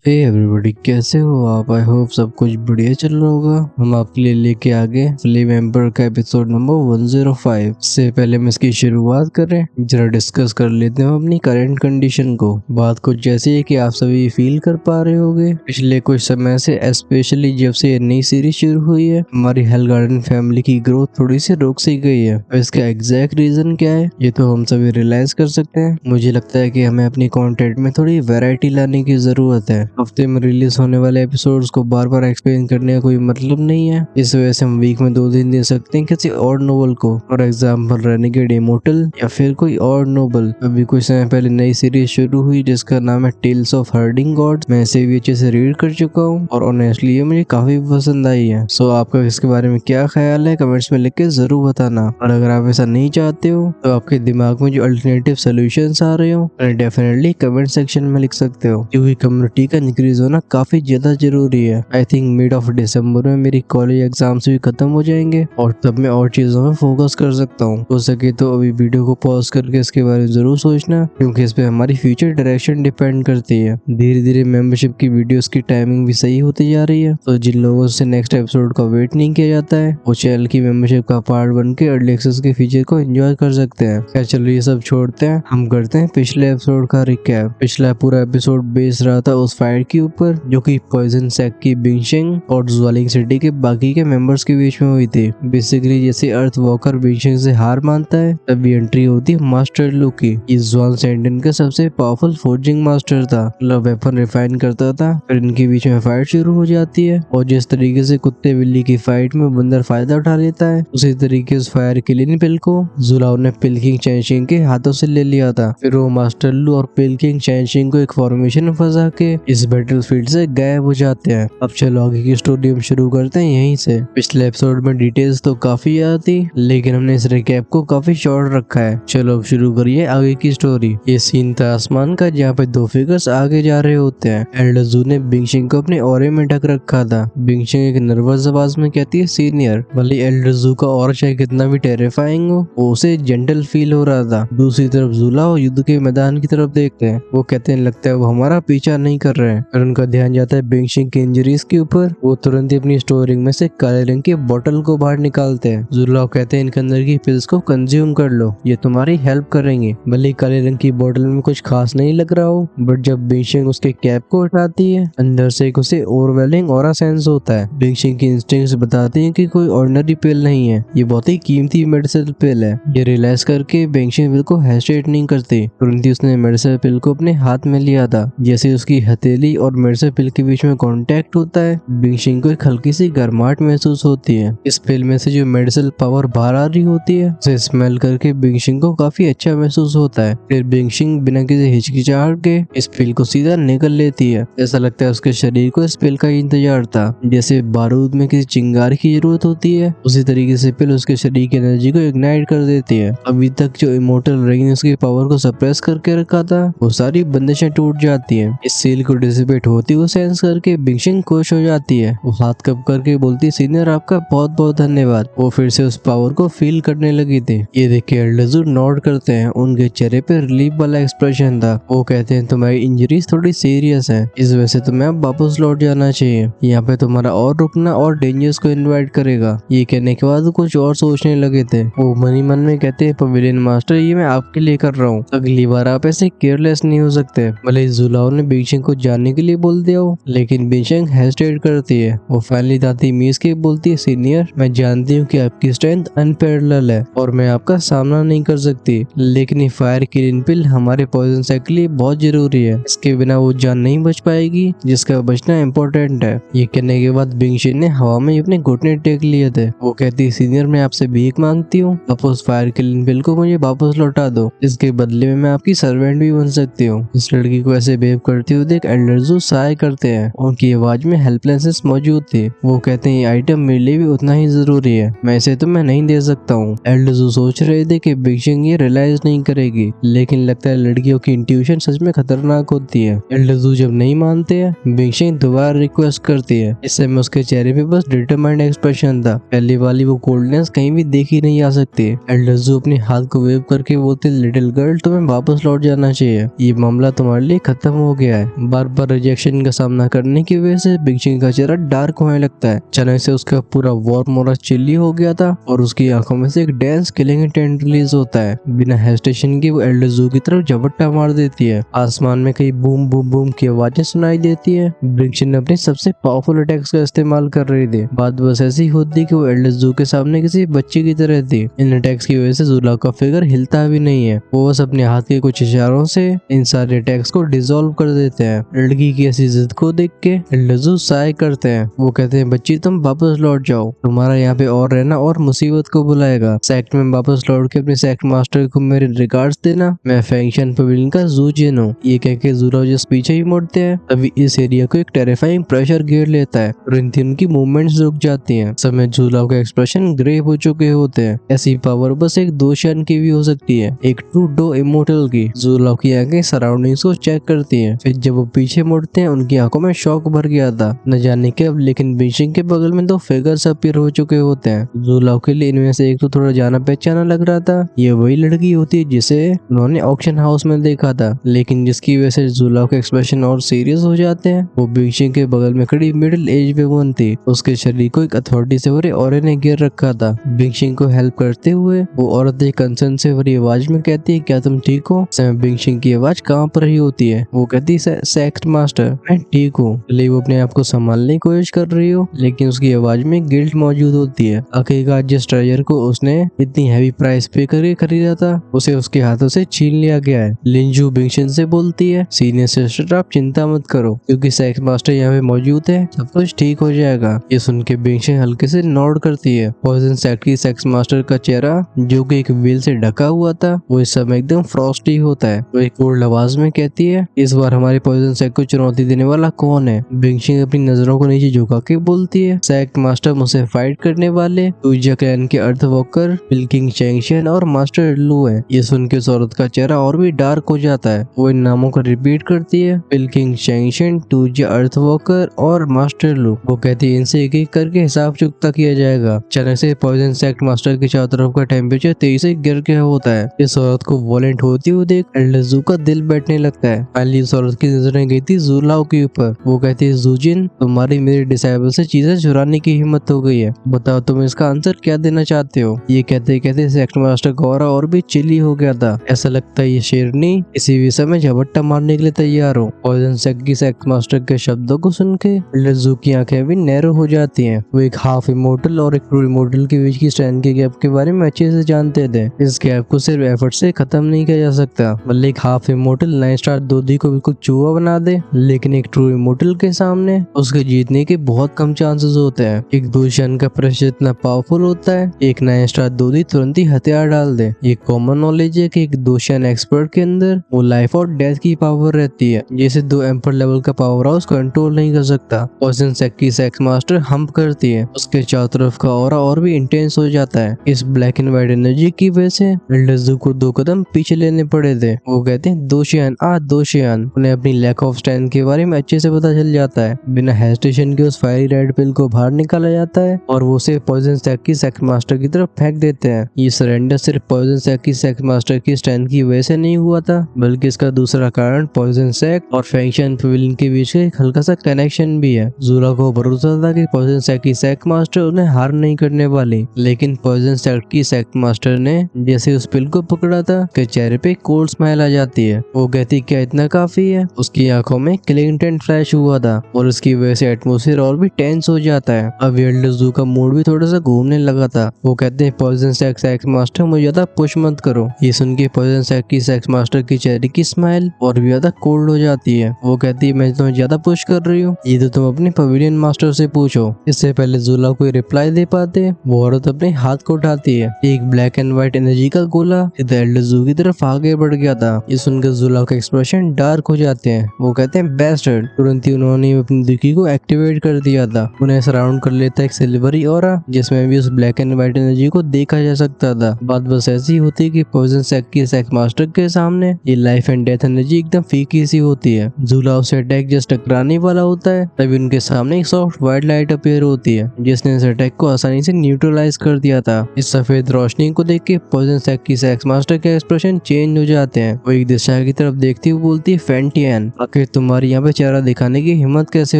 Hey everybody, कैसे हो आप? आई होप सब कुछ बढ़िया चल रहा होगा। हम आपके लिए लेके आ गए फ्लेम एम्पर का एपिसोड नंबर 105। से पहले हम इसकी शुरुआत करें, जरा डिस्कस कर लेते हैं अपनी करंट कंडीशन को। बात कुछ ऐसी है कि आप सभी फील कर पा रहे होंगे पिछले कुछ समय से, स्पेशली जब से ये नई सीरीज शुरू हुई है, हमारी हेल गार्डन फैमिली की ग्रोथ थोड़ी सी रुक सी गई है। और इसका एग्जैक्ट रीजन क्या है ये तो हम सभी रियलाइज कर सकते हैं। मुझे लगता है कि हमें अपनी कंटेंट में थोड़ी वैरायटी लाने की जरूरत है। हफ्ते में रिलीज होने वाले एपिसोड्स को बार बार एक्सप्लेन करने का कोई मतलब नहीं है। इस वजह से हम वीक में 2 दिन दे सकते हैं किसी और नोवेल को, फॉर एग्जाम्पल रेनेगेड इमोर्टल या फिर कोई और नोवेल। अभी कुछ समय पहले नई सीरीज शुरू हुई जिसका नाम है टेल्स ऑफ हर्डिंग गॉड्स। मैं इसे भी अच्छे से रीड कर चुका हूँ और ऑनेस्टली ये मुझे काफी पसंद आई है। सो आपका इसके बारे में क्या ख्याल है कमेंट्स में लिख के जरूर बताना। और अगर आप ऐसा नहीं चाहते हो तो आपके दिमाग में जो अल्टरनेटिव सोल्यूशंस आ रहे हो डेफिनेटली कमेंट सेक्शन में लिख सकते हो, क्योंकि कम्युनिटी का इंक्रीज होना काफी ज्यादा जरूरी है। I think mid of December में मेरी कॉलेज एग्जाम्स भी खत्म हो जाएंगे और तब मैं और चीजों में फोकस कर सकता हूँ। हो सके तो अभी वीडियो को पॉज करके इसके बारे में जरूर सोचना, क्योंकि इस पे हमारी फ्यूचर डायरेक्शन डिपेंड करती है। धीरे धीरे मेंबरशिप की वीडियोस की टाइमिंग भी सही होती जा रही है, तो जिन लोगों से नेक्स्ट एपिसोड का वेट नहीं किया जाता है वो चैनल की मेंबरशिप का पार्ट बन के अर्ली एक्सेस के फीचर को एंजॉय कर सकते हैं। क्या चलो ये सब छोड़ते हैं, हम करते हैं पिछले एपिसोड का रिकैप। पिछला पूरा एपिसोड बेस रहा था उस फाइट के ऊपर जो कि पॉइजन सैक की बिंगशिंग और ज्वालिंग सिटी के बाकी के मेंबर्स के बीच में हुई थी। बेसिकली जैसे अर्थ वॉकर बिंगशिंग से हार मानता है तभी एंट्री होती है मास्टर लू की। ये ज्वाल सेंडन का सबसे पावरफुल फोर्जिंग मास्टर था, मतलब वेपन रिफाइन करता था। फिर इनके बीच में फाइट शुरू हो जाती है और जिस तरीके से कुत्ते बिल्ली की फाइट में बंदर फायदा उठा लेता है, उसी तरीके से फायर किलिंग पिल को जुलाओ ने पिलकिंग चैनशिंग के हाथों से ले लिया था। फिर वो मास्टर लू और पिलकिंग चैनशिंग को एक फॉर्मेशन में फंसा के इस बैटलफील्ड से गायब हो जाते हैं। अब चलो आगे की स्टोरी हम शुरू करते हैं यहीं से। पिछले एपिसोड में डिटेल्स तो काफी याद थी, लेकिन हमने इस रिकैप को काफी शॉर्ट रखा है। चलो अब शुरू करिए आगे की स्टोरी। ये सीन था आसमान का जहाँ पे दो फिगर्स आगे जा रहे होते हैं। एल्डर जू ने बिंगशिंग को अपने ऑरे में ढक रखा था। बिंगशिंग एक नर्वस आवाज में कहती है सीनियर। भले एल्डर जू का और चाहे कितना भी टेरिफाइंग हो, वो उसे जेंटल फील हो रहा था। दूसरी तरफ जुलाओ युद्ध के मैदान की तरफ देखते हैं। वो कहते हैं लगता है वो हमारा पीछा नहीं कर रहे हैं। और उनका ध्यान जाता है बिंगशिंग की इंजरीज के ऊपर। वो तुरंत ही अपनी स्टोरिंग में से काले रंग की बोतल को बाहर निकालते हैं। जुलाओ कहते हैं इनके अंदर की पिल्स को कंज्यूम कर लो, ये तुम्हारी हेल्प करेंगे। भले काले रंग की बोतल में कुछ खास नहीं लग रहा हो, बट जब बिंगशिंग उसके कैप को उठाती है अंदर से एक उसे ओवरवेलिंग ऑरा सेंस होता है। बिंगशिंग की इंस्टिंक्ट्स बताती है कि कोई ऑर्डिनरी पिल नहीं है, ये बहुत ही कीमती मेडिसिन पिल है। ये रियलाइज करके बिंगशिंग बिल्कुल हेजिटेट नहीं करती, तुरंत ही उसने मेडिसिन पिल को अपने हाथ में लिया था। जैसे उसकी हथेली और मेडिसिन पिल के बीच में कांटेक्ट होता है, बिंगशिंग को एक हल्की सी गर्माहट महसूस होती है। इस पिल में से जो मेडिसिन पावर बाहर आ रही होती है उसे स्मेल करके बिंगशिंग को काफी अच्छा महसूस होता है। फिर बिंगशिंग बिना किसी हिचकिचाहट के इस पिल को सीधा निकल लेती है। ऐसा लगता है उसके शरीर को इस पिल का इंतजार था। जैसे बारूद में किसी चिंगारी की जरूरत होती है, उसी तरीके से पिल उसके शरीर की एनर्जी को इग्नाइट कर देती है। अभी तक जो इमोर्टल रिंग ने उसकी पावर को सप्रेस करके रखा था वो सारी बंदिशें टूट जाती हैं। इस सील को डिसिपेट होती हुई सेंस करके बिंगशिंग खुश हो जाती है। वो हाथ कप करके बोलती सीनियर आपका बहुत बहुत धन्यवाद। वो फिर से उस पावर को फील करने लगी थी। ये देख के एल्डर जू नॉड करते हैं, उनके चेहरे पे रिलीफ वाला एक्सप्रेशन था। वो कहते हैं तुम्हारी इंजरीज थोड़ी सीरियस है, इस वजह से तुम्हें अब वापस लौट जाना चाहिए। यहाँ पे तुम्हारा और रुकना और डेंजर्स को इन्वाइट करेगा। ये कहने के बाद कुछ और सोचने लगे थे। वो मन ही मन में कहते हैं पवेलियन मास्टर ये मैं आपके लिए कर रहा हूँ, अगली बार आप ऐसे केयरलेस नहीं हो सकते। भले जुलाओ ने बिंगशिंग को जानने के लिए बोल दिया हो, लेकिन बिंगशिंग हेजिटेट करती है। वो फाइनली दाती मीज के बोलती है सीनियर मैं जानती हूँ कि आपकी स्ट्रेंथ अनपैरेलल है और मैं आपका सामना नहीं कर सकती, लेकिन ये फायर किलिंग पिल हमारे पॉइजन सैक के लिए बहुत जरूरी है। इसके बिना वो जान नहीं बच पाएगी जिसका बचना इम्पोर्टेंट है। ये कहने के बाद बिंगशिंग ने हवा में अपने घुटने टेक लिए थे। वो कहती है सीनियर मैं आपसे भीख मांगती हूँ, आप उस फायर किलिंग पिल को मुझे वापस लौटा दो, इसके बदले में मैं आपकी सर्वेंट भी बन सकती हूँ। इस लड़की को ऐसे बिहेव करते हुए देख एल्डर जू सहाय करते हैं। उनकी आवाज में हेल्पलेसनेस मौजूद थी। वो कहते हैं ये आइटम मेरे लिए भी उतना ही जरूरी है, मैं इसे तो मैं नहीं दे सकता हूँ। एल्डर जू सोच रहे थे कि बिंगशिंग ये रियलाइज नहीं करेगी, लेकिन लगता है लड़कियों की इंट्यूशन सच में खतरनाक होती है। एल्डर जू जब नहीं मानते हैं बिंगशिंग दोबारा रिक्वेस्ट करती है। इस समय उसके चेहरे पे बस डिटरमाइंड एक्सप्रेशन था, पहली वाली वो कोल्डनेस कहीं भी देखी नहीं आ सकती। एल्डर जू अपने हाथ को वेव करके बोलते लिटिल गर्ल तुम्हें वापस लौट जाना चाहिए, ये मामला तुम्हारे लिए खत्म हो गया है। बार बार रिजेक्शन का सामना करने की वजह से बिंगशिंग का चेहरा डार्क होने लगता है। अचानक से उसका पूरा वार्म ऑरा चिल्ली हो गया था और उसकी आंखों में से एक डेंस किलिंग इंटेंट रिलीज होता है। बिना हेजिटेशन के वो एल्डर जू की तरफ झपट्टा मार देती है। आसमान में कई बूम बूम बूम की आवाजें सुनाई देती है। बिंगशिंग अपने सबसे पावरफुल अटैक्स का इस्तेमाल कर रही थी। बात बस ऐसी होती कि वो एल्डर जू के सामने किसी बच्चे की तरह थी। इन अटैक्स की वजह से जूलाओ का फिगर हिलता भी नहीं है। वो बस अपने हाथ के कुछ इशारों से इन सारे अटैक्स को डिसॉल्व कर देते हैं। लड़की की ऐसी जिद को देख के एल्डर जू साय करते हैं। वो कहते हैं, बच्ची तुम वापस लौट जाओ, तुम्हारा यहाँ पे और रहना और मुसीबत को बुलाएगा। सेक्ट में वापस लौट के अपने सेक्ट मास्टर को मेरे रिगार्ड्स देना। मैं फैंक्शन पवेलियन का जू जिन हूँ। ये कह के जूलाओ जिस पीछे ही मुड़ते हैं तभी इस एरिया को एक टेरिफाइंग प्रेशर घेर लेता है और उनकी मूवमेंट्स रुक जाती हैं। समय जूलाओ के एक्सप्रेशन ग्रे हो चुके होते हैं। ऐसी पावर बस एक दोशियन की भी हो सकती है, एक ट्रू डो इमोर्टल की। जूलाओ की आंखें सराउंडिंग्स को चेक करती हैं। फिर जब वो पीछे मुड़ते हैं उनकी आंखों में शौक भर गया था। न जाने कब लेकिन बिंगशिंग के बगल में दो फिगर्स अपीयर हो चुके होते हैं। जूलाओ के लिए इनमें से एक तो थोड़ा जाना पहचाना लग रहा था। ये वही लड़की होती है जिसे उन्होंने ऑक्शन हाउस में देखा था, लेकिन जिसकी वजह से जूलाओ के एक्सप्रेशन और सीरियस हो जाते हैं। वो बिंगशिंग के बगल में खड़ी मिडिल एज वुमन थी। उसके शरीर को एक अथॉरिटी से भरे ऑरे ने घेर रखा था। बिंगशिंग को हेल्प करते हुए वो औरत एक कंसर्न से भरी आवाज में कहती है, क्या तुम ठीक हो? समय बिंगशिंग की आवाज कांप रही होती है। वो कहती है, सेक्ट मास्टर मैं ठीक हूँ। वो अपने आप को संभालने की कोशिश कर रही हो, लेकिन उसकी आवाज में गिल्ट मौजूद होती है। आखिरकार जिस ट्रेजर को उसने इतनी हैवी प्राइस पे करके खरीदा था उसे उसके हाथों से छीन लिया गया है। लिंजू बिंगशिंग से बोलती है, सीनियर सिस्टर आप चिंता मत करो, क्योंकि सेक्स मास्टर यहाँ पे मौजूद है, सब कुछ ठीक हो जाएगा। ये सुन के बिंगशिंग हल्के से नॉड करती है। पॉइजन सेक्ट की सेक्स मास्टर का चेहरा जो कि एक वेल से ढका हुआ था वो इस समय एकदम फ्रॉस्टी होता है। वो एक कोल्ड आवाज में कहती है, इस बार हमारे पॉइजन सेक्ट को चुनौती देने वाला कौन है? बिंगशिंग अपनी नजरों को नीचे झुका के बोलती है, सेक्ट मास्टर मुझसे फाइट करने वाले टूजिया क्लैन के अर्थ वॉकर पिल्किंग चैंगशियन और मास्टर लू है। ये सुन के उस औरत का चेहरा और भी डार्क हो जाता है। वो इन नामों को रिपीट करती है, पिल्किंग चैंगशियन, टूजिया अर्थ वॉकर और मास्टर लू। वो कहती है, इनसे एक एक करके हिसाब चुकता किया जाएगा। अचानक से पॉइजन सेक्ट मास्टर के चारों तरफ का टेम्परेचर तेजी से गिर गया होता है। इस औरत को वॉलेंट होती हुई देख एल्डर जू का दिल बैठने लगता है। फाइनली इस औरत की नजरें गई थी जूलाओ के ऊपर। वो कहती है, जूजिन तुम्हारी मेरे डिसाइबल से चीजें चुराने की हिम्मत हो गई है, बताओ तुम इसका आंसर क्या देना चाहते हो? ये कहते कहते सेक्ट मास्टर गौरा और भी चिल्ली हो गया था। ऐसा लगता है ये शेरनी इसी विषय में झपट्टा मारने के लिए तैयार हो। पॉइजन सेक्ट की सेक्ट मास्टर के शब्दों को सुन के एल्डर जू की आंखें भी नैरो हो जाती हैं। वो एक हाफ इमोर्टल और एक ट्रू इमोर्टल के बीच की स्ट्रेंथ के गैप के बारे में अच्छे से जानते थे। इस गैप को सिर्फ एफर्ट से खत्म नहीं किया जा सकता। मतलब एक हाफ इमोर्टल 9 स्टार दोधी को बिल्कुल चूहा बना दे, लेकिन एक ट्रू इमोर्टल के सामने उसके जीतने के बहुत कम चांसेस होते हैं। एक दूषण का प्रेशर इतना पावरफुल होता है, एक 9 स्टार दोधी तुरंत ही हथियार डाल दे। ये कॉमन नॉलेज है कि एक दूषण एक्सपर्ट के अंदर वो लाइफ और डेथ की पावर रहती है, जैसे 2 एम्पर लेवल का पावर हाउस कंट्रोल नहीं कर सकता। पॉइजन सेक्ट की सेक्स मास्टर हम्प करती है। उसके चारों तरफ का ऑरा और भी इंटेंस हो जाता है। इस ब्लैक एंड व्हाइट एनर्जी की वजह से एल्डर जू को 2 कदम पीछे लेने पड़े थे। वो कहते हैं, दोशियान। उन्हें अपनी लैक ऑफ स्ट्रेंथ के बारे में अच्छे से पता चल जाता है। बिना हेजिटेशन के उस फायरी रेड पिल को बाहर निकाला जाता है और वो उसे पॉइजन सेक्ट की सेक्स मास्टर की तरफ फेंक देते हैं। ये सरेंडर सिर्फ पॉइजन सेक्ट की सेक्स मास्टर की स्ट्रेंथ की वजह से नहीं हुआ था, बल्कि इसका दूसरा कारण पॉइजन सेक्ट और फैंक्शन पवेलियन के बीच एक हल्का सा कनेक्शन भी है। जूला को भरोसा था कि पॉइजन सेक्ट की सेक्स मास्टर उन्हें हार नहीं करने वाली, लेकिन पॉइजन सेक्ट की सेक्स मास्टर ने जैसे उस पिल को पकड़ा था के चेहरे पे कोल्ड स्माइल आ जाती है। वो कहती, क्या इतना काफी है? उसकी आंखों में किलिंग इंटेंट फ्लैश हुआ था और उसकी वजह से एटमोसफियर और भी टेंस हो जाता है। अब एल्डर जू का मूड भी थोड़ा सा घूमने लगा था। वो कहते हैं, पॉइजन सेक्स मास्टर मुझे ज्यादा पुश मत करो। ये सुन के पॉइजन सेक्ट की सेक्स मास्टर की चेहरे की स्माइल और भी ज्यादा कोल्ड हो जाती है। वो कहती है, मैं तुम्हें ज्यादा पुश कर रही हूँ, ये तो तुम अपने पवेलियन मास्टर से पूछो। इससे पहले जूला कोई रिप्लाई दे पाते वो औरत अपने हाथ को उठाती है। एक ब्लैक एंड व्हाइट एनर्जी का गोला एल्डर जू की तरफ आगे बढ़ गया था। ये सुनकर जूला का एक्सप्रेशन डार्क हो जाते हैं। वो कहते हैं, बेस्टर्ड। तुरंत ही उन्होंने अपनी दुखी को एक्टिवेट कर दिया था। उन्हें सराउंड कर लेता एक सिल्वरी ऑरा जिसमें भी उस ब्लैक एंड व्हाइट एनर्जी को देखा जा सकता था। बात बस ऐसी होती कि पॉइजन सेक्ट की सेक्स मास्टर के सामने ये लाइफ एंड डेथ एनर्जी एकदम फीकी सी होती है। जूला उसे अटैक जस्ट टकराने वाला होता है, तभी उनके सामने एक सॉफ्ट व्हाइट लाइट अपीयर होती है जिसने इस अटैक को आसानी से न्यूट्रलाइज कर दिया था। इस सफेद रोशनी को देख के पॉइजन सेक्ट की सेक्स मास्टर के एक्सप्रेशन चेंज हो जाते हैं। वो एक दिशा की तरफ देखती हुई बोलती है, फेंटियन। आखिर तुम्हारी यहाँ पे चेहरा दिखाने की हिम्मत कैसे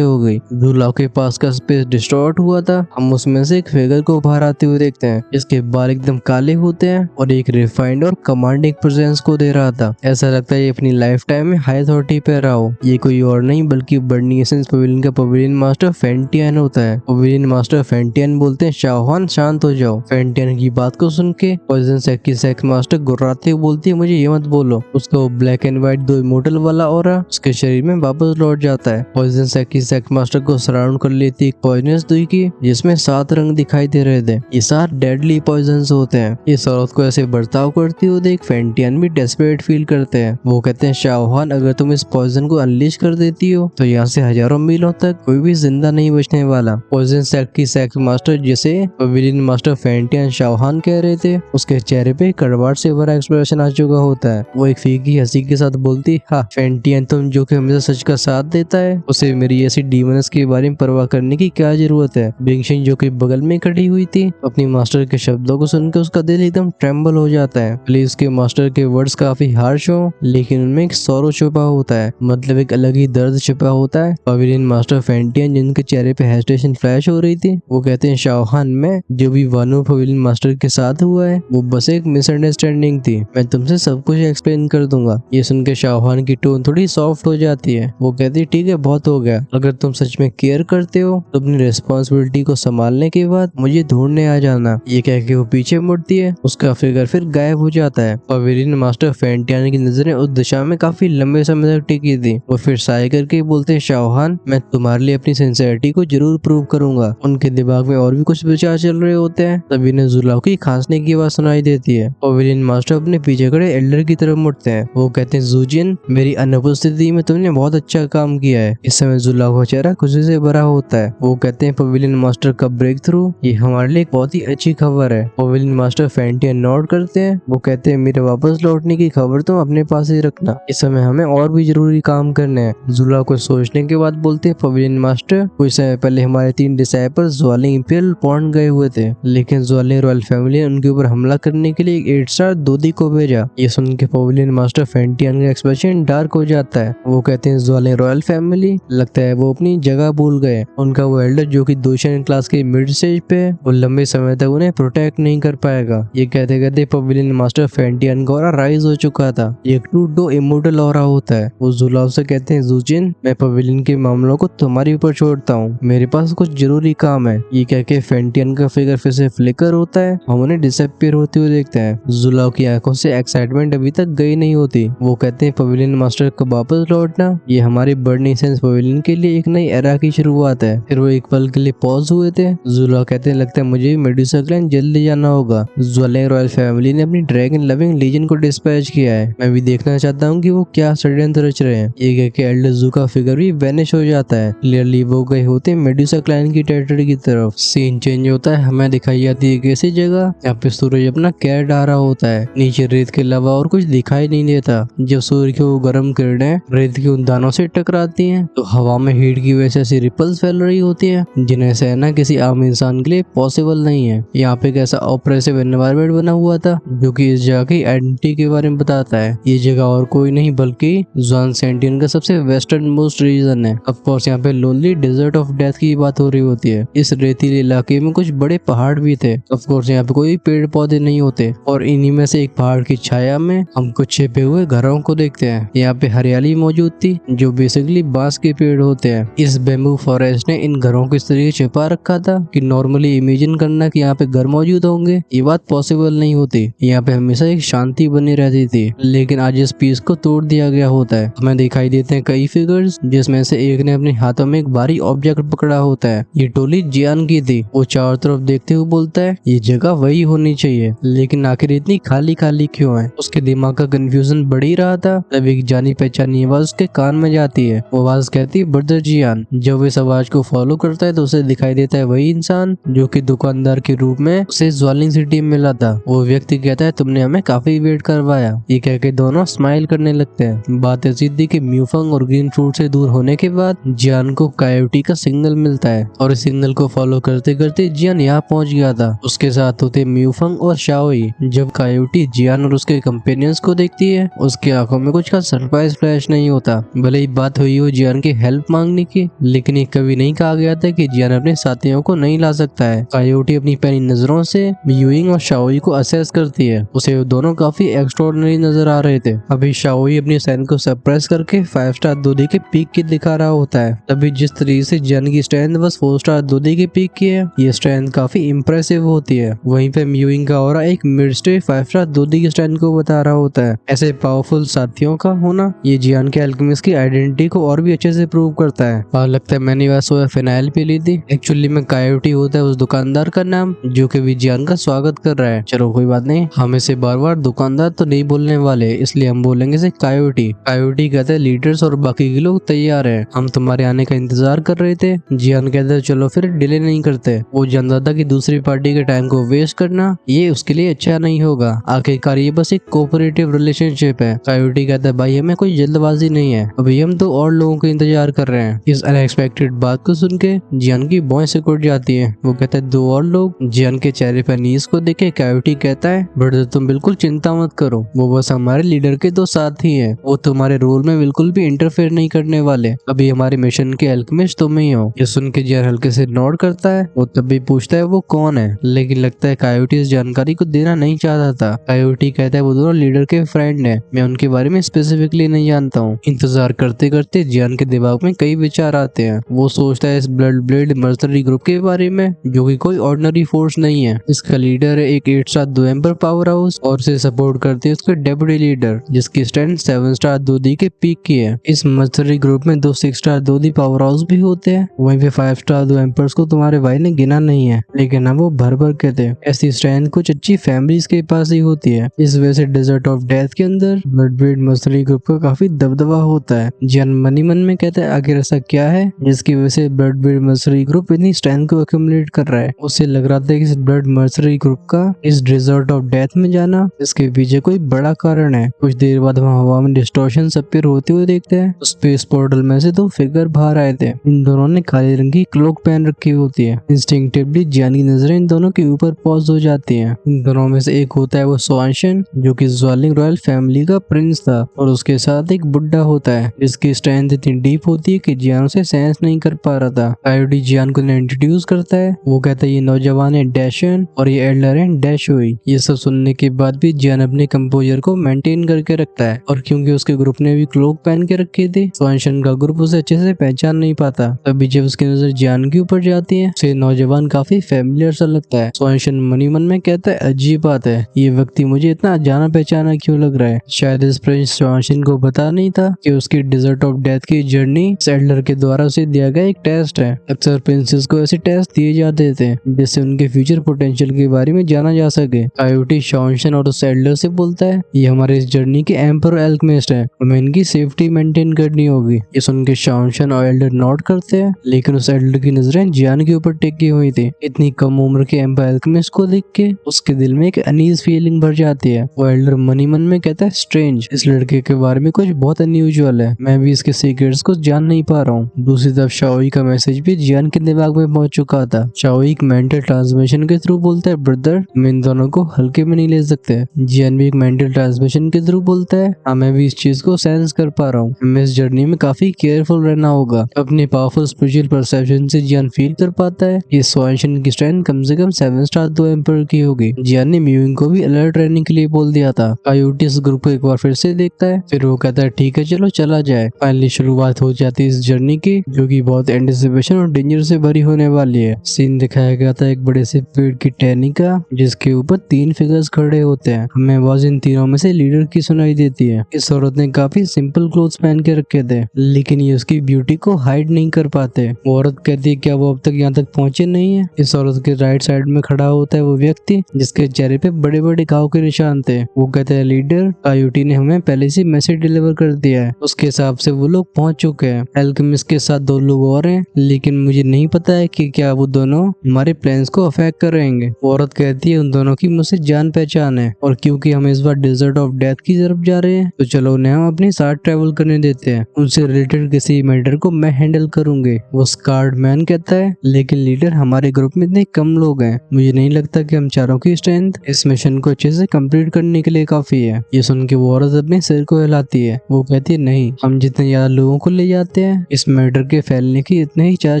हो गई? जुलाओ के पास का स्पेस डिस्टॉर्ट हुआ था। हम उसमें से एक फिगर को बाहर आते हुए देखते हैं। इसके बाल एकदम काले होते हैं और एक रिफाइंड और कमांडिंग प्रेजेंस को दे रहा था। ऐसा लगता है ये अपनी लाइफ टाइम में हाई अथॉरिटी पे रहा हो। ये कोई और नहीं बल्कि बर्निंग एसेंस पवेलियन का पवेलियन मास्टर फेंटियन होता है। पवेलियन मास्टर फेंटियन बोलते हैं शाओहान शांत हो जाओ। फेंटियन की बात को सुन के पॉइजन सेक की सेक्स मास्टर गुर्राते हुए बोलती है मुझे ये मत बोलो। उसका वो ब्लैक एंड व्हाइट दो इमोर्टल वाला ऑरा उसके शरीर में वापस लौट जाता है। पॉइजन सेक की सेक्स मास्टर को सराउंड कर लेती एक पॉइजनस दुई की जिसमें 7 रंग दिखाई दे रहे थे। ये 7 डेडली पॉइजन होते हैं। इस औरत को ऐसे बर्ताव करती हुए देख फेंटियन भी डेस्परेट फील करते हैं। वो कहते हैं शाओहान अगर तुम इस पॉइजन को अनलीश कर देती हो तो यहाँ से हजारों मीलों तक कोई भी जिंदा नहीं बचने वाला। पॉइजन सेक की सेक्स मास्टर जिसे पवेलियन मास्टर फेंटियन शाओहान कह रहे थे उसके चेहरे पे कड़वाहट से भरा एक्सप्रेशन आ चुका होता है। वो एक फीकी हंसी के साथ बोलती हाँ फेंटियन तुम जो कि हमेशा सच का साथ देता है उसे मेरी ऐसी डीमनस के बारे में परवाह करने की क्या जरूरत है। बिंगशिन जो कि बगल में खड़ी हुई थी अपनी मास्टर के शब्दों को सुनकर उसका दिल एकदम ट्रेम्बल हो जाता है। प्लीज के मास्टर के वर्ड्स काफी हार्श हो लेकिन उनमें एक सौरो छुपा होता है, मतलब एक अलग ही दर्द छुपा होता है। पवेलियन मास्टर फेंटियन जिनके चेहरे पे हेजिटेशन फ्लैश हो रही थी वो कहते हैं शाओहान में जो भी वानो पवेलियन मास्टर के साथ हुआ है वो बस एक मिसअंडरस्टैंडिंग थी। मैं तुमसे सब कुछ एक्सप्लेन कर दूंगा। ये सुनकर शाओहान की टोन थोड़ी सॉफ्ट हो जाती है। वो कहती है ठीक है बहुत हो गया। अगर तुम सच में केयर करते हो तो अपनी रिस्पॉन्सिबिलिटी को संभालने के बाद मुझे ढूंढने आ जाना। ये कह के वो पीछे मुड़ती है। उसका फिगर फिर गायब हो जाता है। पवेलियन मास्टर फेंटियन की नजरें उस दिशा में काफी लंबे समय तक टिकी थी। वो फिर साय करके बोलते हैं शाओहान मैं तुम्हारे लिए अपनी सिंसियरिटी को जरूर प्रूव करूंगा। उनके दिमाग में और भी कुछ विचार चल रहे होते हैं तभी इन्हें जुलाओ की खांसने की आवाज सुनाई देती है। पवेलियन मास्टर अपने पीछे खड़े एल्डर की तरफ मुड़ते हैं। वो कहते हैं जूजिन मेरी अनुपस्थिति में तुमने बहुत अच्छा काम किया है। इस समय जुलाओ का चेहरा खुशी से भरा होता है। वो कहते हैं पवेलियन मास्टर का ब्रेक थ्रू ये हमारे लिए एक बहुत ही अच्छी खबर है। पवेलियन मास्टर फेंटियन नोट करते हैं। वो कहते हैं मेरे वापस लौटने की खबर तुम अपने पास ही रखना। इस समय हमें और भी जरूरी काम करने हैं। जुलाओ को सोचने के बाद बोलते हैं पवेलियन मास्टर कुछ समय पहले हमारे 3 डिसाइपल ज्वालिंग इंपीरियल पॉन्ड गए हुए थे लेकिन ज्वालिंग रॉयल फैमिली ने उनके ऊपर हमला करने के लिए एक 8 स्टार दूधी को भेजा। ये सुन के पवेलियन मास्टर फेंटियन का एक्सप्रेशन डार्क हो जाता है। वो कहते हैं ज्वालिंग रॉयल फैमिली लगता है वो अपनी जगह भूल गए। उनका वो एल्डर जो कि दूसरे क्लास के मिड स्टेज पे है वो लंबे समय तक उन्हें प्रोटेक्ट नहीं कर पाएगा। ये कहते कहते पवेलियन मास्टर फेंटियन का ऑरा राइज हो चुका था। ये टू दो इमोर्टल ऑरा होता है। वो जुलाओ से कहते हैं जूजिन मैं पवेलियन के मामलों को तुम्हारे ऊपर छोड़ता हूँ, मेरे पास कुछ जरूरी काम है। ये कह के फेंटियन का फिगर फिर से फ्लिकर होता है। हम उन्हें डिसअपीयर होते हुए देखते हैं। जुलाओ की आंखों से एक्साइटमेंट अभी तक गई नहीं होती। वो कहते हैं पवेलियन मास्टर का वापस लौटना ये हमारी बर्निंग एसेंस पवेलियन के लिए एक नई एरा की शुरुआत है। फिर वो एक पल के लिए पॉज हुए थे। जुलाओ कहते हैं लगता है मुझे भी मेडुसा क्लैन जल्दी जाना होगा। ज्वालिंग रॉयल फैमिली ने अपनी ड्रैगन लविंग लीजन को डिस्पैच किया है। मैं भी देखना चाहता हूँ कि वो क्या षड्यंत्र रच रहे हैं। ये कह के एल्डर जू का फिगर भी वैनिश हो जाता है। क्लियरली वो गए होते हैं मेडुसा क्लैन की टेरिटरी की तरफ। सीन चेंज होता है। हमें दिखाई जाती है कैसी जगह यहाँ पे सूरज अपना कैर डाल रहा होता है। नीचे रेत के अलावा और कुछ दिखाई नहीं देता। जब सूर्य की वो गर्म किरणें रेत के उन दानों से टकराती हैं तो हवा में हीट की वजह से ऐसी रिपल्स फैल रही होती है जिन्हें सहना किसी आम इंसान के लिए पॉसिबल नहीं है। यहाँ पे एक ऐसा ऑपरेसिव एनवायरनमेंट बना हुआ था जो कि इस जगह की आइडेंटिटी के बारे में बताता है। ये जगह और कोई नहीं बल्कि ज़ुआन सेंटियन का सबसे वेस्टर्न मोस्ट रीजन है। ऑफ कोर्स यहाँ पे लोनली डेजर्ट ऑफ डेथ की बात हो रही होती है। इस रेतीले इलाके में कुछ बड़े पहाड़ भी थे। ऑफ कोर्स यहाँ पे कोई पेड़ पौधे नहीं होते और इन्हीं में से एक पहाड़ की छाया में हम कुछ छिपे हुए घरों को देखते हैं। यहाँ पे हरियाली मौजूद थी जो बेसिकली बांस के पेड़ होते हैं। इस बेम्बू फॉरेस्ट ने इन घरों को इस तरीके छिपा रखा था कि नॉर्मली इमेजिन करना कि यहाँ पे घर मौजूद होंगे ये बात पॉसिबल नहीं होती। यहाँ पे हमेशा एक शांति बनी रहती थी लेकिन आज इस पीस को तोड़ दिया गया होता है। हमें दिखाई देते हैं कई फिगर्स जिसमें से एक ने अपने हाथों में एक भारी ऑब्जेक्ट पकड़ा होता है। ये टोली जियान की थी। वो चारों तरफ देखते हुए बोलता है ये जगह वही होनी चाहिए लेकिन आखिर इतनी खाली खाली क्यों है। उसके दिमाग का कंफ्यूजन बढ़ ही रहा था तब एक जानी पहचानी आवाज उसके कान में जाती है। वो आवाज कहती है ब्रदर जियान। जब वो इस आवाज को फॉलो करता है तो उसे दिखाई देता है वही इंसान जो कि दुकानदार के रूप में उसे ज्वालिंग सिटी में मिला था। वो व्यक्ति कहता है तुमने हमें काफी वेट करवाया। ये कह के दोनों स्माइल करने लगते हैं। बात ऐसी थी कि म्यूफंग और ग्रीन फ्रूट से दूर होने के बाद जियान को कायोटी का सिग्नल मिलता है और इस सिग्नल को फॉलो करते करते जियान यहाँ पहुंच गया था। उसके साथ होते म्यूफंग और शाओई। जब कायोटी जियान और उसके कंपेनियंस को देखती है उसकी आंखों में कुछ का सरप्राइज फ्लैश नहीं होता। था। भले ही बात हुई हो जियान की हेल्प मांगने की, लेकिन ये कभी नहीं कहा गया था कि जियान अपने साथियों को नहीं ला सकता है। कायोटी अपनी पैनी नजरों से यूइंग और शाओई को असेस करती है। उसे वो दोनों काफी एक्स्ट्राऑर्डिनरी नजर आ रहे थे। अभी शाओई अपनी सैन को सरप्राइज करके 5 स्टार दूधी के पीक की दिखा रहा होता है। तभी जिस तरीके से जियान की स्ट्रेंथ बस 4 स्टार दूधी के पीक की है, ये स्ट्रेंथ काफी इंप्रेसिव होती है। वहीं पे म्यूइंग का ऑरा एक मिड स्टेज 5 स्टार दूधी की स्ट्रेंथ को बता रहा होता है। ऐसे पावरफुल साथियों का होना ये जियान के अल्केमिस्ट की आइडेंटिटी को और भी अच्छे से प्रूव करता है। और लगता है मैंने वह सोया फिनाइल पी ली थी। एक्चुअली में कायोटी होता है उस दुकानदार का नाम जो कि भी जियान का स्वागत कर रहा है। चलो कोई बात नहीं, हम इसे बार बार दुकानदार तो नहीं बोलने वाले, इसलिए हम बोलेंगे इसे कायोटी। कायोटी कहते हैं लीडर्स और बाकी के लोग तैयार हैं, हम तुम्हारे आने का इंतजार कर रहे थे। जियान कहते हैं चलो फिर डिले नहीं करते। वो जानता था कि दूसरी पार्टी के टाइम को वेस्ट करना ये उसके लिए अच्छा नहीं होगा। आखिरकार ये बस एक कोऑपरेटिव रिलेशनशिप है। कायोटी कहता है भाई हमें कोई जल्दबाजी नहीं है, अभी हम तो और लोगों का इंतजार कर रहे हैं। इस अनएक्सपेक्टेड बात को सुन के जियान की भौं सिकुड़ जाती है। वो कहता है 2 और लोग। जियान के चेहरे पर नीस को देखे कायोटी कहता है ब्रदर तुम बिल्कुल चिंता मत करो, वो बस हमारे लीडर के 2 साथी हैं, वो तुम्हारे रोल में बिल्कुल भी इंटरफेयर नहीं करने वाले। अभी हमारे मिशन के अल्केमिस्ट तुम ही हो। ये सुन के जियान हल्के से नोड करता है। वो तब भी पूछता है वो कौन है, लेकिन लगता है कायोटी इस जानकारी को देना नहीं चाहता था। कायोटी कहता है वो दोनों लीडर के फ्रेंड हैं, मैं उनके बारे में स्पेसिफिकली नहीं जानता हूँ। इंतजार करते करते जियान के दिमाग में कई विचार आते हैं। वो सोचता है इस ब्लड ब्लेड मर्सनरी ग्रुप के बारे में जो कि कोई ऑर्डिनरी फोर्स नहीं है। इसका लीडर है एक 8 स्टार 2 एम्पर पावर हाउस और उसे सपोर्ट करते हैं उसके डेप्यूटी लीडर जिसकी स्ट्रेंथ 7 स्टार दूधी के पीक की है। इस मर्सनरी ग्रुप में 2 6 स्टार दूधी पावर हाउस भी होते हैं। वहीं पे 5 स्टार 2 एम्पर्स को तुम्हारे भाई ने गिना नहीं है, लेकिन अब वो भर भर के थे। ऐसी स्ट्रेंथ कुछ अच्छी फैमिलीज के पास ही होती है। इस वजह से डेजर्ट ऑफ डेथ के अंदर ब्लड ब्लेड मर्सनरी ग्रुप का काफी दबदबा होता है। जियान मनी मन में कहता है आखिर ऐसा क्या है जिसकी वजह से ब्लड ब्लेड मर्सनरी ग्रुप इतनी स्ट्रेंथ को एक्यूमुलेट कर रहा है। उसे लग रहा था कि इस ब्लड मर्सनरी ग्रुप का इस डेजर्ट ऑफ डेथ में जाना इसके पीछे कोई बड़ा कारण है। कुछ देर बाद वहाँ हवा में डिस्टॉर्शन अपीयर होते हुए देखते हैं। स्पेस पोर्टल में से 2 फिगर बाहर आए थे। इन दोनों ने काले रंग की क्लोक पहन रखी होती है। इंस्टिंक्टिवली जियान की नजरें इन दोनों के ऊपर पॉज हो जाती हैं। इन दोनों में से एक होता है वो स्वानशन जो कि ज्वालिंग रॉयल फैमिली का प्रिंस था और उसके साथ एक बुड्ढा होता है जिसकी स्ट्रेंथ इतनी डीप होती है कि जियान उसे सेंस नहीं कर पा रहा था। कायोटी जियान को इंट्रोड्यूस करता है। वो कहता है ये नौजवान है डैशन और ये एल्डर है डैशोई। ये सब सुनने के बाद भी जियान अपने कंपोजर को मेंटेन करके रखता है और क्योंकि उसके ग्रुप ने भी क्लोक पहन के रखे थे स्वानशन का ग्रुप उसे अच्छे से पहचान नहीं पाता। तभी जब उसकी नजर जियान के ऊपर जाती है उसे नौजवान काफी फेमिलियर सा लगता है। स्वानशन मनी मन में कहता है अजीब बात है, ये व्यक्ति मुझे इतना जाना पहचाना क्यों लग रहा है। शायद इस प्रिंस स्वानशन को पता नहीं था कि उसकी डेजर्ट ऑफ डेथ की जर्नी एल्डर के द्वारा उसे दिया गया एक टेस्ट है। अक्सर प्रिंसेस को ऐसे टेस्ट दिए जाते थे जिससे उनके फ्यूचर पोटेंशियल के बारे में जाना जा सके। कायोटी स्वानशन और उस एल्डर से बोलता है ये हमारे इस जर्नी के एम्पर अल्केमिस्ट है, हमें इनकी सेफ्टी मेंटेन करनी होगी। ये सुन के स्वानशन और एल्डर नोट करते हैं, लेकिन उस एल्डर की नजरें जियान के ऊपर टिकी हुई थी। इतनी कम उम्र के एम्पर अल्केमिस्ट को देख के उसके दिल में एक अनईज फीलिंग भर जाती है। वो एल्डर मनी मन में कहता है स्ट्रेंज, इस लड़के के बारे में कुछ बहुत अनयूजुअल है, मैं भी इसके सीक्रेट्स को जान नहीं पा रहा हूँ। दूसरी तरफ शाओई का मैसेज भी जियान के दिमाग में पहुंच चुका था। शाओई एक मेंटल ट्रांसमिशन के थ्रू बोलता है ब्रदर हम इन दोनों को हल्के में नहीं ले सकते। जियान भी एक मेंटल ट्रांसमिशन के थ्रू बोलता है हाँ मैं भी इस चीज को सेंस कर पा रहा हूँ, हमें इस जर्नी में काफी केयरफुल रहना होगा। अपनी पावरफुल स्पिरिचुअल परसेप्शन से जियान फील कर पाता है कि स्वानशन की स्ट्रेंथ कम से कम 7 स्टार 2 एम्पर की होगी। जियान ने म्यूइंग को भी अलर्ट रहने के लिए बोल दिया था। कायोटी इस ग्रुप को एक बार फिर से देखता है, फिर वो कहता है ठीक है चलो चला जाए। फाइनली शुरुआत हो जाती है इस जर्नी की जो कि बहुत एंटिसिपेशन और डेंजर से भरी होने वाली है। सीन दिखाया गया था एक बड़े से पेड़ की टहनी का जिसके ऊपर 3 फिगर्स खड़े होते हैं। हमें आवाज इन तीनों में से लीडर की सुनाई देती है। इस औरत ने काफी सिंपल क्लोथ्स पहन के रखे थे लेकिन ये उसकी ब्यूटी को हाइड नहीं कर पाते। वो औरत कहती है क्या वो अब तक यहाँ तक पहुंचे नहीं है। इस औरत के राइट साइड में खड़ा होता है वो व्यक्ति जिसके चेहरे पे बड़े बड़े घाव के निशान थे। वो कहते हैं लीडर कायोटी ने हमें पहले से मैसेज डिलीवर कर दिया है, उसके हिसाब से वो लोग पहुंच चुके हैं। अल्केमिस्ट के साथ 2 लोग और हैं लेकिन मुझे नहीं पता है कि क्या वो दोनों हमारे प्लान्स को अफेक्ट करेंगे। वो औरत कहती है उन दोनों की मुझसे जान पहचान है और क्योंकि हम इस बार डेजर्ट ऑफ डेथ की तरफ जा रहे हैं तो चलो उन्हें हम अपने साथ ट्रेवल करने देते हैं, उनसे रिलेटेड किसी मैटर को मैं हैंडल करूंगी। वो स्कार्ड मैन कहता है लेकिन लीडर हमारे ग्रुप में इतने कम लोग हैं, मुझे नहीं लगता कि हम चारों की स्ट्रेंथ इस मिशन को अच्छे से कंप्लीट करने के लिए काफी है। ये सुन के वो औरत अपने सिर को हिलाती है। वो कहती है नहीं, हम जितने ज्यादा लोगों को ले जाते हैं इस मैटर के फैलने की इतने ही 4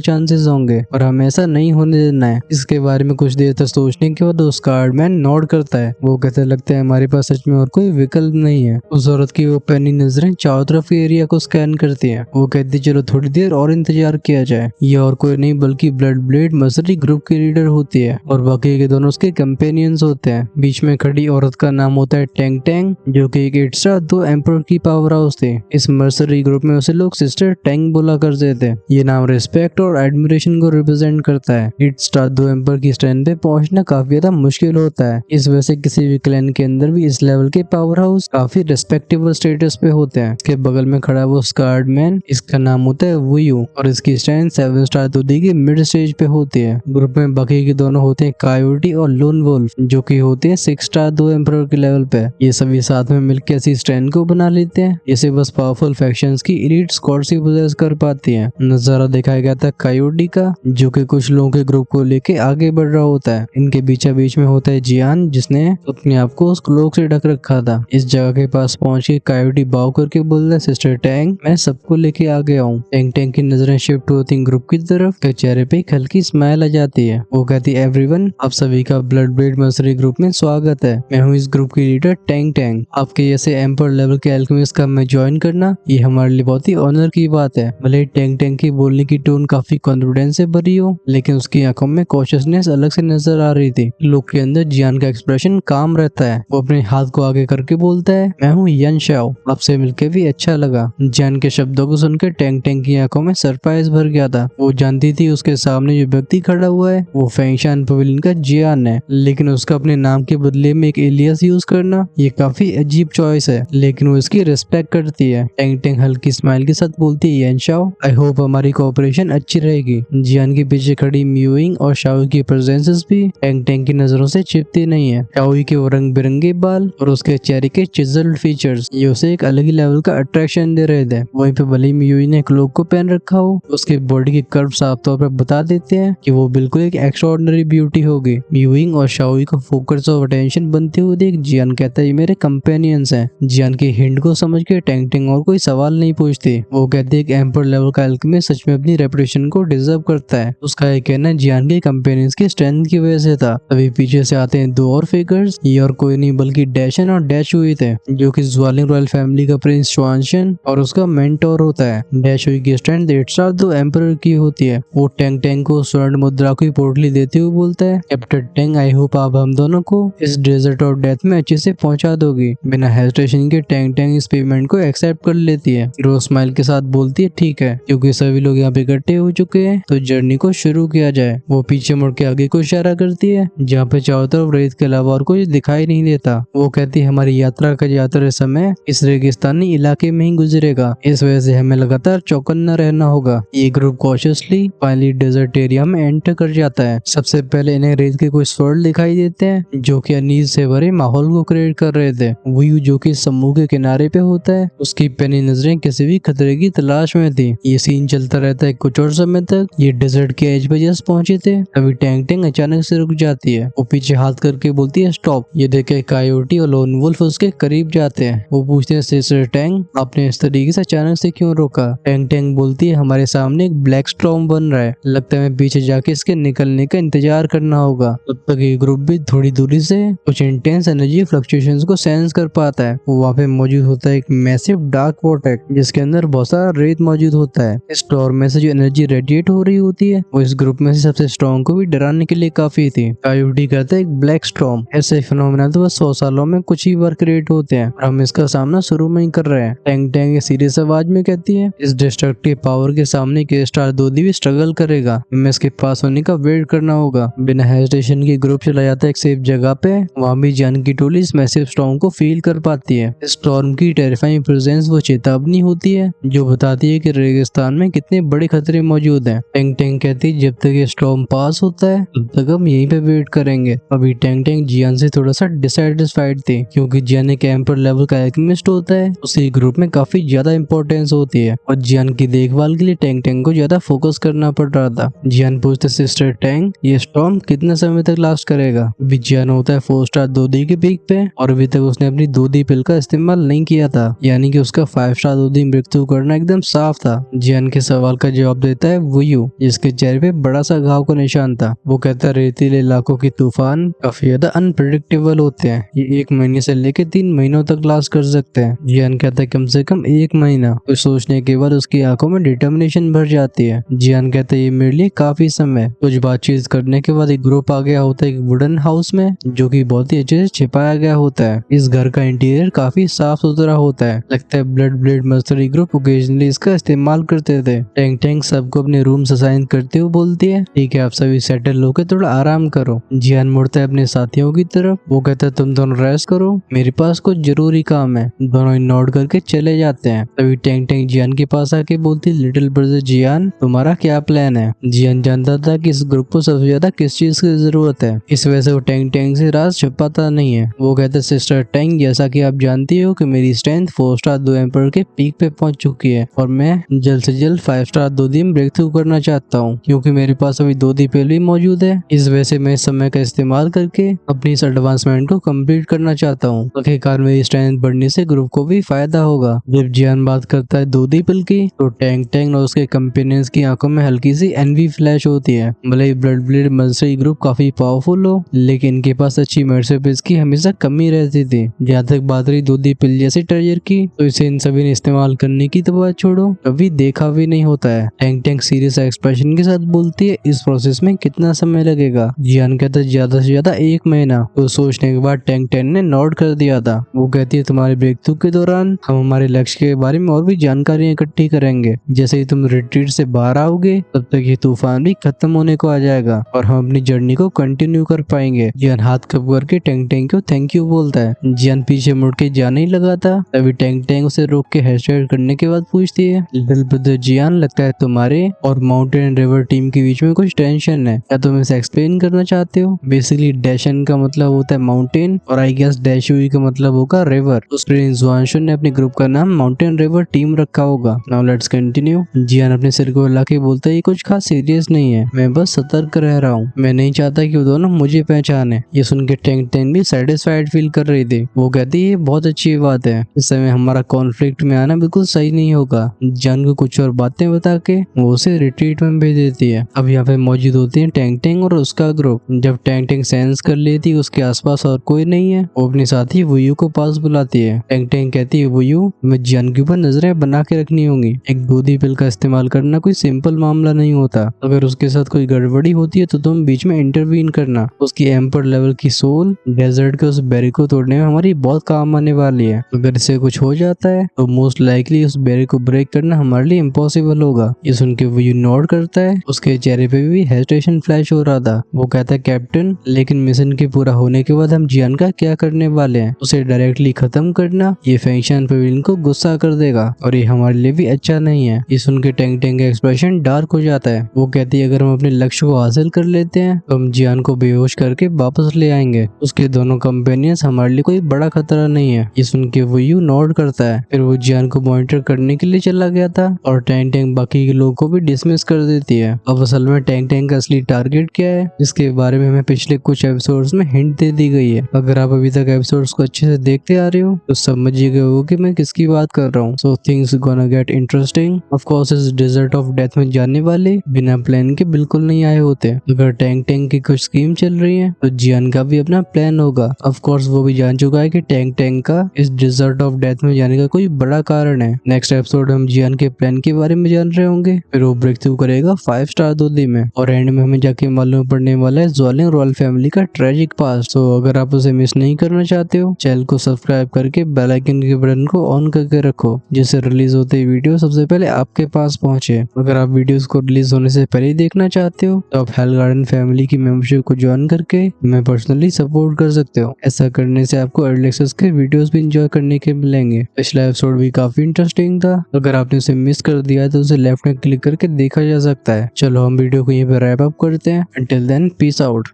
चांसेस होंगे और हमें ऐसा नहीं होने देना है। इसके बारे में कुछ देर तक सोचने के बाद उस कार्डमैन नोट करता है। वो कहते लगता है हमारे पास सच में और कोई विकल्प नहीं है। उस औरत की वो पैनी नजरें चारों तरफ के एरिया को स्कैन करती है। वो कहती चलो थोड़ी देर और इंतजार किया जाए। ये और कोई नहीं बल्कि ब्लड ब्लेड मर्सनरी ग्रुप की लीडर होती है और बाकी के दोनों उसके कंपेनियंस होते हैं। बीच में खड़ी औरत का नाम होता है टैंग टैंग, जो कि एक 8 स्टार 2 एम्पर की पावर हाउस थी। इस मर्सनरी ग्रुप में उसे लोग सिस्टर टैंग बोला करते थे। ये नाम रिस्पेक्ट और एडमिरेशन को रिप्रेजेंट करता है। 8 स्टार 2 एम्पर की स्ट्रेंथ पे पहुंचना काफी ज्यादा मुश्किल होता है। इस वजह से किसी भी क्लैन के अंदर भी इस लेवल के पावर हाउस काफी रिस्पेक्टेबल स्टेटस पे होते हैं। इसके बगल में खड़ा वो स्कार्डमैन, इसका नाम होता है वुयू और इसकी स्ट्रेंथ 7 स्टार 2 की मिड स्टेज पे होती है। ग्रुप में बाकी के दोनों होते हैं कायोटी और लोन वुल्फ, जो कि होते हैं 6 स्टार 2 एम्पर के लेवल पे। ये सभी साथ में मिलकर ऐसी स्ट्रेंथ को बना लेते हैं जिसे बस पावरफुल फैक्शंस की एलीट स्क्वाड्स ही पोजेस कर पाती हैं। नजारा दिखाया गया था कायोटी का, जो कि कुछ लोगों के ग्रुप को लेके आगे बढ़ रहा होता है। इनके बीच में होता है जियान, जिसने अपने आप को उस क्लोक से ढक रखा था। इस जगह के पास पहुंच के कायोटी बाव करके बोलता है सिस्टर टैंग मैं सबको लेके आ गया हूँ। टैंग टैंग की नजरें शिफ्ट होती ग्रुप की तरफ तो चेहरे पे एक हल्की स्माइल आ जाती है। वो कहती है एवरीवन, आप सभी का ब्लड ब्लेड मर्सनरी ग्रुप में स्वागत है। मैं हूँ इस ग्रुप की लीडर टैंग टैंग। आपके जैसे एम्पर लेवल के एल्केमिस्ट का मैं ज्वाइन करना ये हमारे लिए बहुत ही ऑनर की बात है। भले टैंग टैंग की बोलने की टोन काफी कॉन्फिडेंस से भरी हो, लेकिन उसकी आंखों में कॉशियसनेस अलग से नजर आ रही थी। लोग के अंदर जियान का एक्सप्रेशन काम रहता है। वो अपने हाथ को आगे करके बोलता है मैं हूँ यन शाओ, आपसे मिलकर भी अच्छा लगा। जियान के शब्दों को सुनकर टैंग टैंग की आंखों में सरप्राइज भर गया था। वो जानती थी उसके सामने जो व्यक्ति खड़ा हुआ है वो फेंगशान पवेलियन का जियान है, लेकिन उसका अपने नाम के बदले में एक एलियास यूज करना ये काफी अजीब चॉइस है, लेकिन वो इसकी रिस्पेक्ट करती है। टैंग टैंग हल्की स्माइल के साथ बोलती है यन शाओ, आई होप हमारी कोऑपरेशन अच्छी रहेगी। जियान के पीछे खड़ी म्यूइंग और शाओ की प्रेजेंसेस भी टैंग टैंग की नजरों से छिपती नहीं है। शाओ के वो रंग बिरंगे बाल और उसके चेहरे के चिजल्ड फीचर्स ये उसे एक अलग ही लेवल का अट्रैक्शन दे रहे थे। वहीं पे भले म्यूइंग ने क्लोक को पहन रखा हो, उसके बॉडी के कर्व साफ तौर पर बता देते हैं कि वो बिल्कुल एक एक्स्ट्राऑर्डिनरी ब्यूटी होगी। म्यूइंग और शाओ को फोकस ऑफ अटेंशन बनते हुए देख जियान कहता है ये मेरे कंपेनियंस हैं। जियान के हिंट को समझ के टैंग टैंग और कोई सवाल नहीं पूछती। वो कहते हैं कि एम्पर लेवल का एल्केमिस्ट सच में अपनी रेपुटेशन को डिजर्व करता है। उसका ये कहना जियान के कंपेनियंस की स्ट्रेंथ की वजह से था। तभी पीछे से आते हैं दो और फिगर्स, ये और कोई नहीं बल्कि डैशन और डैश हुई थे, जो कि ज्वालिंग रॉयल फैमिली का प्रिंस श्वानशन और उसका मेंटोर होता है। डैश हुई की स्ट्रेंथ 8 स्टार 2 एम्पर की होती है। वो टैंग टैंग को स्वर्ण मुद्रा की पोटली देते हुए बोलता है कैप्टन टैंग, आई होप आप हम दोनों को इस डेजर्ट ऑफ डेथ में अच्छे से पहुंचा दोगी। बिना हेजिटेशन के टैंग टैंग इस पेमेंट को एक्सेप्ट कर लेती है। रो स्माइल के साथ बोलती है ठीक है, क्योंकि सभी लोग यहाँ पे इकट्ठे हो चुके हैं तो जर्नी को शुरू किया जाए। वो पीछे मुड़ के आगे को इशारा करती है जहाँ पे चारों तरफ रेत के अलावा और कुछ दिखाई नहीं देता। वो कहती है हमारी यात्रा का ज्यादातर समय इस रेगिस्तानी इलाके में ही गुजरेगा, इस वजह से हमें लगातार चौकन्ना रहना होगा। ये group cautiously finally desert area में एंटर कर जाता है। सबसे पहले इन्हें रेत के कुछ स्वर्ण दिखाई देते हैं जो कि अनीज से भरे माहौल को क्रिएट कर रहे थे। व्यू जो कि समूह के किनारे पे होता है, उसकी पैनी नजरें किसी भी खतरे की तलाश में थी। ये सीन चलता रहता है कुछ और समय तक। ये डेजर्ट के एज पे जस्ट पहुंचे थे तभी टैंग टैंग अचानक से रुक जाती है। वो पीछे हाथ करके बोलती है स्टॉप। ये देखे कायोटी और लोन वुल्फ उसके करीब जाते हैं। वो पूछते हैं सिस्टर टैंग, आपने इस तरीके से अचानक से क्यों रोका? टैंग टैंग बोलती है हमारे सामने एक ब्लैक स्टॉर्म बन रहा है, लगता है पीछे जाके इसके निकलने का इंतजार करना होगा। तब तक ये ग्रुप भी थोड़ी दूरी से कुछ इंटेंस एनर्जी फ्लक्चुएशंस को सेंस कर पाता है। वहाँ पे मौजूद होता है एक मैसिव डार्क वॉर्टेक्स जिसके अंदर बहुत सारा रेत मौजूद होता है। इस स्टॉर्म में से जो एनर्जी रेडिएट हो रही होती है वो इस ग्रुप में से सबसे स्ट्रॉन्ग को भी डराने के लिए काफी थी। कायोटी कहता है एक ब्लैक स्टॉर्म, ऐसे फिनोमेना तो बस 100 सालों में कुछ ही बार क्रिएट होते हैं और हम इसका सामना शुरू में ही कर रहे हैं। टैंग टैंग सीरियस आवाज में कहती है इस डिस्ट्रक्टिव पावर के सामने के स्टार 2 भी स्ट्रगल करेगा, हमें इसके पास होने का वेट करना होगा। बिना हेजिटेशन की ग्रुप चला जाता है एक सेफ जगह पे। वहाँ भी जान की टोली इस मैसिव स्टॉर्म को फील कर पाती है। स्टॉर्म की टेरिफाइंग प्रेजेंस वो चेतावनी होती है जो बताती है कि रेगिस्तान में कितने बड़े खतरे मौजूद हैं। टैंग टैंग कहती है जब तक ये स्टॉर्म पास होता है तब तक हम यहीं पे वेट करेंगे। अभी टैंग टैंग जियान से थोड़ा सा डिससेटिस्फाइड थी क्योंकि जियान एक एम्पर लेवल का एल्केमिस्ट होता है, उसी ग्रुप में काफी ज्यादा इंपॉर्टेंस होती है और जियान की देखभाल के लिए टैंग टैंग को ज्यादा फोकस करना पड़ रहा था। जियान पूछते सिस्टर टैंग ये स्टॉर्म कितने समय तक लास्ट करेगा? अभी जियान होता है 4 स्टार 2 की पीक पे और अभी तक उसने अपनी 2 पिल का इस्तेमाल नहीं किया था, यानी कि उसका 5 स्टार 2 दिन मृत्यु करना एकदम साफ था। जियान के सवाल का जवाब देता है वुयू, जिसके चेहरे पे बड़ा सा घाव का निशान था। वो कहता है रेतीले इलाकों की तूफान काफी ज्यादा अनप्रेडिक्टेबल होते हैं, ये 1 महीने से लेके 3 महीनों तक लास्ट कर सकते हैं। जियान कहता है कम से कम 1 महीना। कुछ सोचने के बाद उसकी आंखों में डिटर्मिनेशन भर जाती है। जियान कहता है ये मेरे लिए काफी समय। कुछ बातचीत करने के बाद एक ग्रुप आ गया होता है एक वुडन हाउस में, जो कि बहुत ही अच्छे से छिपाया गया होता है। इस घर का इंटीरियर काफी साफ सुथरा होता है। लगता है blood blade mercenary group occasionally इसका इस्तेमाल करते थे। टैंक टैंक सबको अपने रूम असाइन करते हुए बोलती है ठीक है आप सभी सेटल होकर थोड़ा आराम करो। जियान मुड़ता है अपने साथियों की तरफ। वो कहता है तुम दोनों रेस्ट करो, मेरे पास कुछ जरूरी काम है। दोनों नोट करके चले जाते हैं। तभी टैंक टैंक जियान के पास आके बोलती है लिटिल ब्रदर जियान तुम्हारा क्या प्लान है। जियान जानता था कि इस ग्रुप को सबसे ज्यादा किस चीज की जरूरत है, इस वजह से वो टैंक टैंक से राज छुपाता नहीं है। वो कहते सिस्टर टैंक जैसा कि आप जानती हो कि मेरी स्ट्रेंथ 4 स्टार 2 एम्पर के पीक पे पहुंच चुकी है और मैं जल्द से जल्द 5 स्टार 2 दिन ब्रेक थ्रू करना चाहता हूँ, क्योंकि मेरे पास अभी 2 दी पेल भी मौजूद है। इस वजह से मैं इस समय का इस्तेमाल करके अपनी इस एडवांसमेंट को कंप्लीट करना चाहता हूँ। आखिरकार मेरी स्ट्रेंथ बढ़ने से ग्रुप को भी फायदा होगा। जब जियान बात करता है 2 दी पेल की तो टैंक टैंक और उसके कंपेनियंस की आंखों में हल्की सी एनवी फ्लैश होती है। भले ही ब्लड ब्लेड मर्सनरी ग्रुप काफी पावरफुल हो, लेकिन इनके पास अच्छी मर्सेबल्स की हमेशा कमी रहती थी। जहाँ तक बात रही 2 दी पेल जैसे ट्रेजर की, तो इसे इन सभी ने इस्तेमाल करने की तो बात छोड़ो, कभी देखा भी नहीं होता है। टैंक टैंक सीरियस एक्सप्रेशन के साथ बोलती है इस प्रोसेस में कितना समय लगेगा। जियान कहता है ज्यादा से ज्यादा 1 महीना। तो सोचने के बाद टैंक टैंक ने नोट कर दिया था। वो कहती है तुम्हारे ब्रेक थ्रू के दौरान हम हमारे लक्ष्य के बारे में और भी जानकारी इकट्ठी करेंगे। जैसे ही तुम रिट्रीट से बाहर आओगे तब तक ये तूफान भी खत्म होने को आ जाएगा और हम अपनी जर्नी को कंटिन्यू कर पाएंगे। जियान हाथ कप करके टैंक टैंक को थैंक यू बोलता है। जियान पीछे मुड़ के जाने ही लगा था, तभी टैंक टैंक उसे रोक के हेयर करने के बाद पूछती है लिटिल ब्रदर जियान लगता है तुम्हारे और माउंटेन रिवर टीम के बीच में कुछ टेंशन है, क्या तुम इसे एक्सप्लेन करना चाहते हो। बेसिकली डैशन का मतलब होता है माउंटेन और आई गेस डैशुई का मतलब होगा रिवर। उस जुआनशुन ने अपने ग्रुप का नाम माउंटेन रिवर टीम रखा होगा। Now let's continue. जियान अपने सिर को हिला के बोलता है ये कुछ खास सीरियस नहीं है, मैं बस सतर्क रह रहा हूँ, मैं नहीं चाहता कि वो दोनों मुझे पहचाने। ये सुन के टैंक टैंक भी सेटिस्फाइड फील कर रही थी। वो कहती है ये बहुत अच्छी बात है, इस समय हमारा कॉन्फ्लिक्ट में आना बिल्कुल सही नहीं होगा। जियान को कुछ और बातें बता के वो उसे रिट्रीट में भेज देती है। अब यहाँ पे मौजूद होती है टैंक टैंक और उसका ग्रुप। जब टैंक टैंक सेंस कर लेती है उसके आसपास और कोई नहीं है, वो अपने साथी वुयू को पास बुलाती है। टैंक टैंक कहती है वुयू मैं जियान के ऊपर नजरें बना के रखनी होंगी। एक 2 दी पिल का इस्तेमाल करना कोई सिंपल मामला नहीं होता, अगर उसके साथ कोई गड़बड़ी होती है तो तुम बीच में इंटरवीन करना। उसकी एम्पर लेवल की सोल डेजर्ट के उस बेरी को तोड़ने में हमारी बहुत काम आने वाली है। अगर इससे कुछ हो जाता है तो मोस्ट लाइकली उस बेरी को ब्रेक करना हमारे लिए इम्पॉसिबल होगा। ये सुन के वुयू नोट करता है। उसके चेहरे पे भी हेजिटेशन फ्लैश हो रहा था। वो कहता है कैप्टन लेकिन मिशन के पूरा होने के बाद हम जियान का क्या करने वाले हैं, उसे डायरेक्टली खत्म करना ये फैक्शन पवेलियन को गुस्सा कर देगा और ये हमारे लिए भी अच्छा नहीं है। ये सुन के टैंक टैंक का एक्सप्रेशन डार्क हो जाता है। वो कहती है अगर हम अपने लक्ष्य को हासिल कर लेते हैं तो हम जियान को बेहोश करके वापस ले आएंगे। उसके दोनों कंपेनियंस हमारे लिए कोई बड़ा खतरा नहीं है। ये सुन के वुयू नोट करता है। फिर वो जियान को मॉनिटर करने के लिए चला गया था और टैंक टैंक बाकी के लोगों को भी डिसमिस कर देती है। अब असल में टैंक टैंक का असली टारगेट क्या है, जिसके बारे में हमें पिछले कुछ एपिसोड्स में हिंट दे दी गई है। अगर आप अभी तक एपिसोड्स को अच्छे से देखते आ रहे हो तो समझिएगा वो कि मैं किसकी बात कर रहा हूँ। So things gonna get interesting. Of course इस डेजर्ट ऑफ डेथ में जाने वाले बिना प्लान के बिल्कुल नहीं आए होते। अगर टैंक टैंक की कुछ स्कीम चल रही है तो जियान का भी अपना प्लान होगा। ऑफ कोर्स वो भी जान चुका है कि टैंक टैंक का इस डेजर्ट ऑफ डेथ में जाने का कोई बड़ा कारण है। नेक्स्ट एपिसोड हम जियान के प्लान के बारे में जान रहे होंगे। फिर वो ब्रेक थ्रू करेगा 5 स्टार 2 दी में और एंड में हमें जाके मालूम पड़ने वाला है ज़्वालिंग रॉयल फैमिली का ट्रेजिक पास्ट। तो अगर आप उसे मिस नहीं करना चाहते हो चैनल को सब्सक्राइब करके बेल आइकन के बटन को ऑन करके रखो, जिससे रिलीज होते ही वीडियो सबसे पहले आपके पास पहुंचे। अगर आप वीडियोस को रिलीज होने से पहले ही देखना चाहते हो तो आप हेल गार्डन फैमिली की मेंबरशिप को ज्वाइन करके हमें पर्सनली सपोर्ट कर सकते हो। ऐसा करने से आपको अर्ली एक्सेस के वीडियोस भी एंजॉय करने के मिलेंगे। पिछला एपिसोड भी काफी इंटरेस्टिंग था, अगर आपने उसे मिस कर दिया तो उसे लेफ्ट में क्लिक करके देखा जा सकता है। चलो हम वीडियो को यहीं पे रैप अप करते हैं। Until then peace out.